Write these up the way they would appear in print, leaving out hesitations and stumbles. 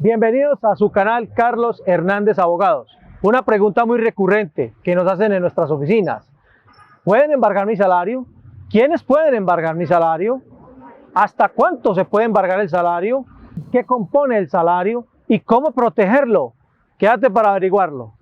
Bienvenidos a su canal Carlos Hernández Abogados. Una pregunta muy recurrente que nos hacen en nuestras oficinas. ¿Pueden embargar mi salario? ¿Quiénes pueden embargar mi salario? ¿Hasta cuánto se puede embargar el salario? ¿Qué compone el salario? ¿Y cómo protegerlo? Quédate para averiguarlo.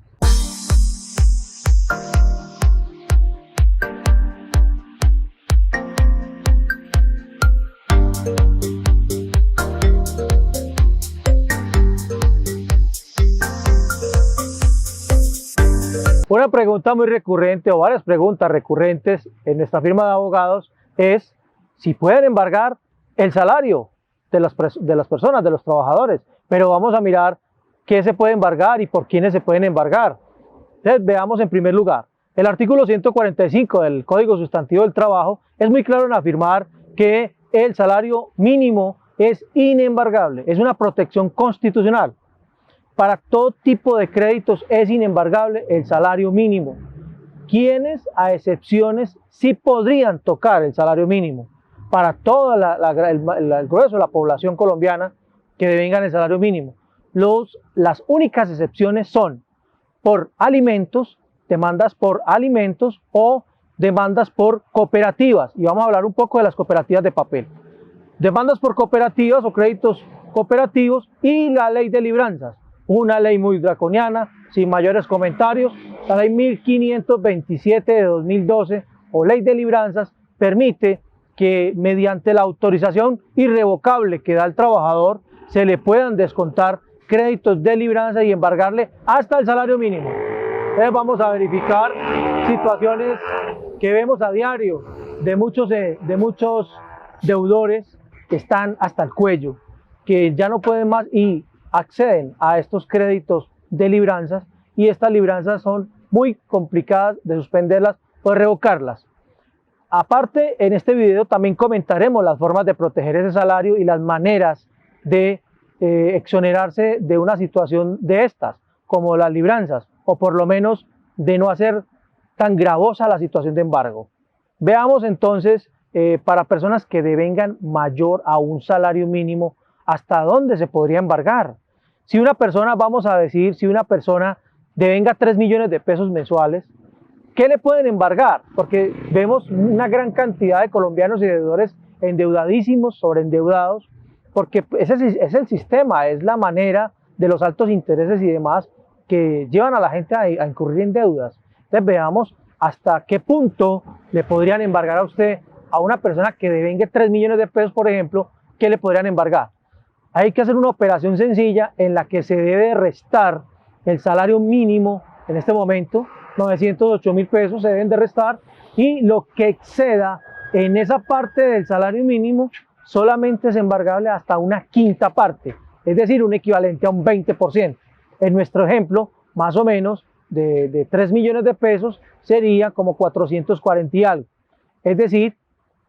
Una pregunta muy recurrente o varias preguntas recurrentes en nuestra firma de abogados es si pueden embargar el salario de las personas, de los trabajadores. Pero vamos a mirar qué se puede embargar y por quiénes se pueden embargar. Entonces veamos en primer lugar, el artículo 145 del Código Sustantivo del Trabajo es muy claro en afirmar que el salario mínimo es inembargable, es una protección constitucional. Para todo tipo de créditos es inembargable el salario mínimo. ¿Quiénes, a excepciones, sí podrían tocar el salario mínimo? Para todo el grueso de la población colombiana que devengan el salario mínimo. Las únicas excepciones son por alimentos, demandas por alimentos o demandas por cooperativas. Y vamos a hablar un poco de las cooperativas de papel. Demandas por cooperativas o créditos cooperativos y la ley de libranzas. Una ley muy draconiana, sin mayores comentarios. La ley 1527 de 2012 o ley de libranzas permite que mediante la autorización irrevocable que da el trabajador se le puedan descontar créditos de libranza y embargarle hasta el salario mínimo. Entonces vamos a verificar situaciones que vemos a diario de muchos deudores que están hasta el cuello, que ya no pueden más y acceden a estos créditos de libranzas, y estas libranzas son muy complicadas de suspenderlas o de revocarlas. Aparte, en este video también comentaremos las formas de proteger ese salario y las maneras de exonerarse de una situación de estas, como las libranzas, o por lo menos de no hacer tan gravosa la situación de embargo. Veamos entonces, para personas que devengan mayor a un salario mínimo, ¿hasta dónde se podría embargar? Si una persona, vamos a decir, si una persona devenga 3 millones de pesos mensuales, ¿qué le pueden embargar? Porque vemos una gran cantidad de colombianos y deudores endeudadísimos, sobreendeudados, porque ese es el sistema, es la manera de los altos intereses y demás que llevan a la gente a incurrir en deudas. Entonces veamos hasta qué punto le podrían embargar a usted, a una persona que devenga 3 millones de pesos, por ejemplo, ¿qué le podrían embargar? Hay que hacer una operación sencilla en la que se debe restar el salario mínimo, en este momento, 908.000 pesos se deben de restar, y lo que exceda en esa parte del salario mínimo solamente es embargable hasta una quinta parte, es decir, un equivalente a un 20%. En nuestro ejemplo, más o menos, de 3 millones de pesos sería como 440 y algo. Es decir,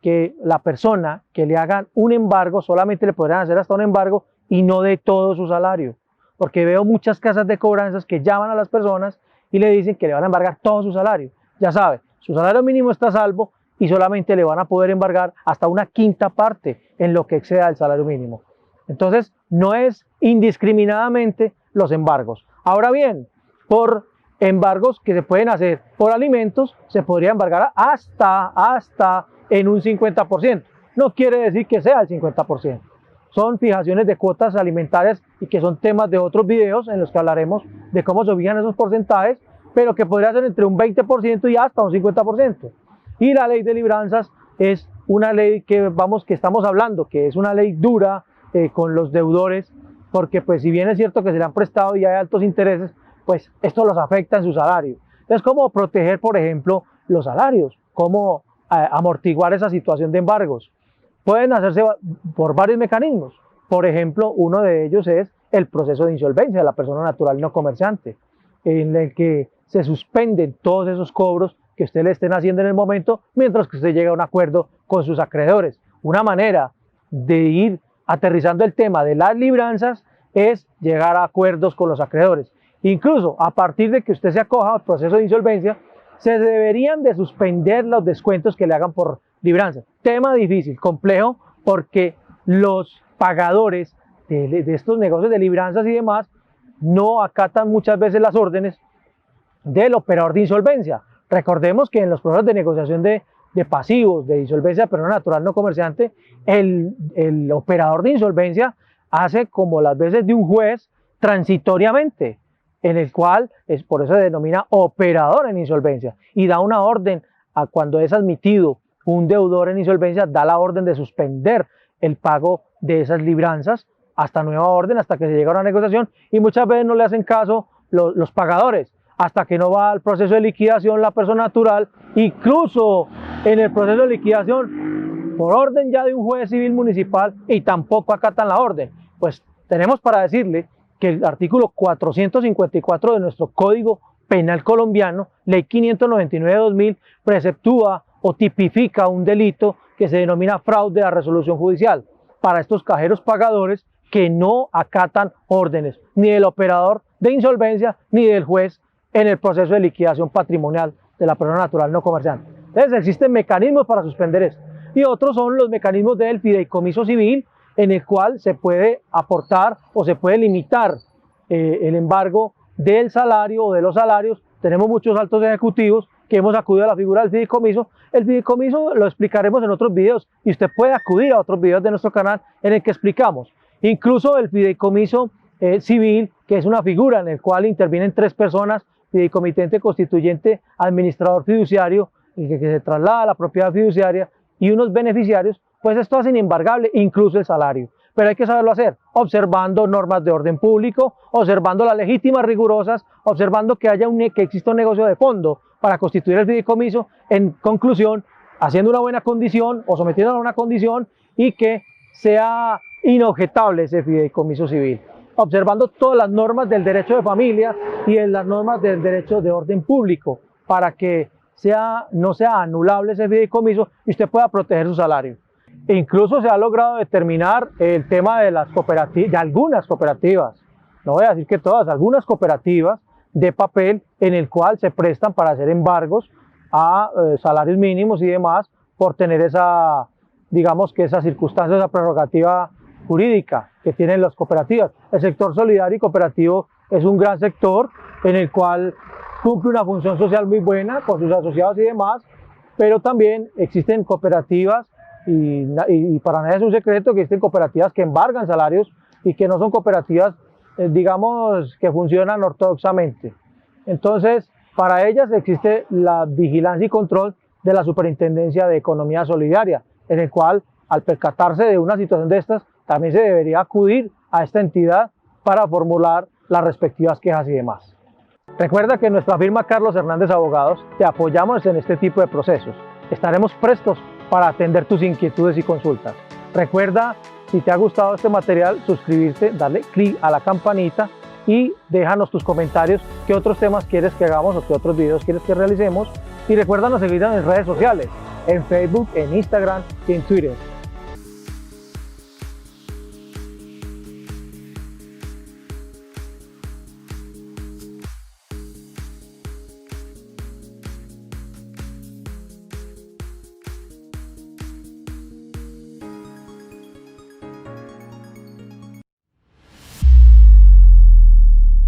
que la persona que le hagan un embargo solamente le podrán hacer hasta un embargo y no de todo su salario, porque veo muchas casas de cobranzas que llaman a las personas y le dicen que le van a embargar todo su salario. Ya sabe, su salario mínimo está a salvo y solamente le van a poder embargar hasta una quinta parte en lo que exceda el salario mínimo. Entonces no es indiscriminadamente los embargos. Ahora bien, por embargos que se pueden hacer por alimentos se podría embargar hasta en un 50%. No quiere decir que sea el 50%. Son fijaciones de cuotas alimentarias y que son temas de otros videos en los que hablaremos de cómo se fijan esos porcentajes, pero que podría ser entre un 20% y hasta un 50%. Y la ley de libranzas es una ley que estamos hablando, que es una ley dura con los deudores, porque pues si bien es cierto que se le han prestado y hay altos intereses, pues esto los afecta en su salario. Entonces, ¿cómo proteger, por ejemplo, los salarios? ¿Cómo amortiguar esa situación de embargos? Pueden hacerse por varios mecanismos. Por ejemplo, uno de ellos es el proceso de insolvencia de la persona natural no comerciante, en el que se suspenden todos esos cobros que usted le estén haciendo en el momento, mientras que usted llega a un acuerdo con sus acreedores. Una manera de ir aterrizando el tema de las libranzas es llegar a acuerdos con los acreedores. Incluso a partir de que usted se acoja al proceso de insolvencia, se deberían de suspender los descuentos que le hagan por libranza. Tema difícil, complejo, porque los pagadores de estos negocios de libranzas y demás no acatan muchas veces las órdenes del operador de insolvencia. Recordemos que en los procesos de negociación de pasivos, de insolvencia de persona natural no comerciante, el operador de insolvencia hace como las veces de un juez transitoriamente, en el cual por eso se denomina operador en insolvencia, y da una orden a cuando es admitido un deudor en insolvencia, da la orden de suspender el pago de esas libranzas hasta nueva orden, hasta que se llega a una negociación, y muchas veces no le hacen caso los pagadores, hasta que no va al proceso de liquidación la persona natural, incluso en el proceso de liquidación, por orden ya de un juez civil municipal, y tampoco acatan la orden. Pues tenemos para decirle que el artículo 454 de nuestro Código Penal colombiano, Ley 599 de 2000, preceptúa o tipifica un delito que se denomina fraude a resolución judicial para estos cajeros pagadores que no acatan órdenes ni del operador de insolvencia ni del juez en el proceso de liquidación patrimonial de la persona natural no comerciante. Entonces existen mecanismos para suspender esto, y otros son los mecanismos del fideicomiso civil, en el cual se puede aportar o se puede limitar el embargo del salario o de los salarios. Tenemos muchos altos ejecutivos que hemos acudido a la figura del fideicomiso. El fideicomiso lo explicaremos en otros videos, y usted puede acudir a otros videos de nuestro canal en el que explicamos. Incluso el fideicomiso civil, que es una figura en la cual intervienen tres personas: fideicomitente, constituyente, administrador fiduciario, el que se traslada a la propiedad fiduciaria, y unos beneficiarios, pues esto hace inembargable incluso el salario. Pero hay que saberlo hacer, observando normas de orden público, observando las legítimas, rigurosas, observando que exista un negocio de fondo para constituir el fideicomiso, en conclusión, haciendo una buena condición o sometiéndolo a una condición, y que sea inobjetable ese fideicomiso civil, observando todas las normas del derecho de familia y en las normas del derecho de orden público, para que no sea anulable ese fideicomiso y usted pueda proteger su salario. E incluso se ha logrado determinar el tema de las cooperativas, de algunas cooperativas, no voy a decir que todas, algunas cooperativas de papel, en el cual se prestan para hacer embargos a salarios mínimos y demás, por tener esa, digamos que esa circunstancia, esa prerrogativa jurídica que tienen las cooperativas. El sector solidario y cooperativo es un gran sector en el cual cumple una función social muy buena con sus asociados y demás, pero también existen cooperativas, y para nadie es un secreto que existen cooperativas que embargan salarios y que no son cooperativas, digamos, que funcionan ortodoxamente. Entonces, para ellas existe la vigilancia y control de la Superintendencia de Economía Solidaria, en el cual, al percatarse de una situación de estas, también se debería acudir a esta entidad para formular las respectivas quejas y demás. Recuerda que en nuestra firma Carlos Hernández Abogados te apoyamos en este tipo de procesos. Estaremos prestos para atender tus inquietudes y consultas. Recuerda, si te ha gustado este material, suscribirte, darle clic a la campanita y déjanos tus comentarios qué otros temas quieres que hagamos o qué otros videos quieres que realicemos. Y recuérdanos seguirnos en redes sociales, en Facebook, en Instagram y en Twitter.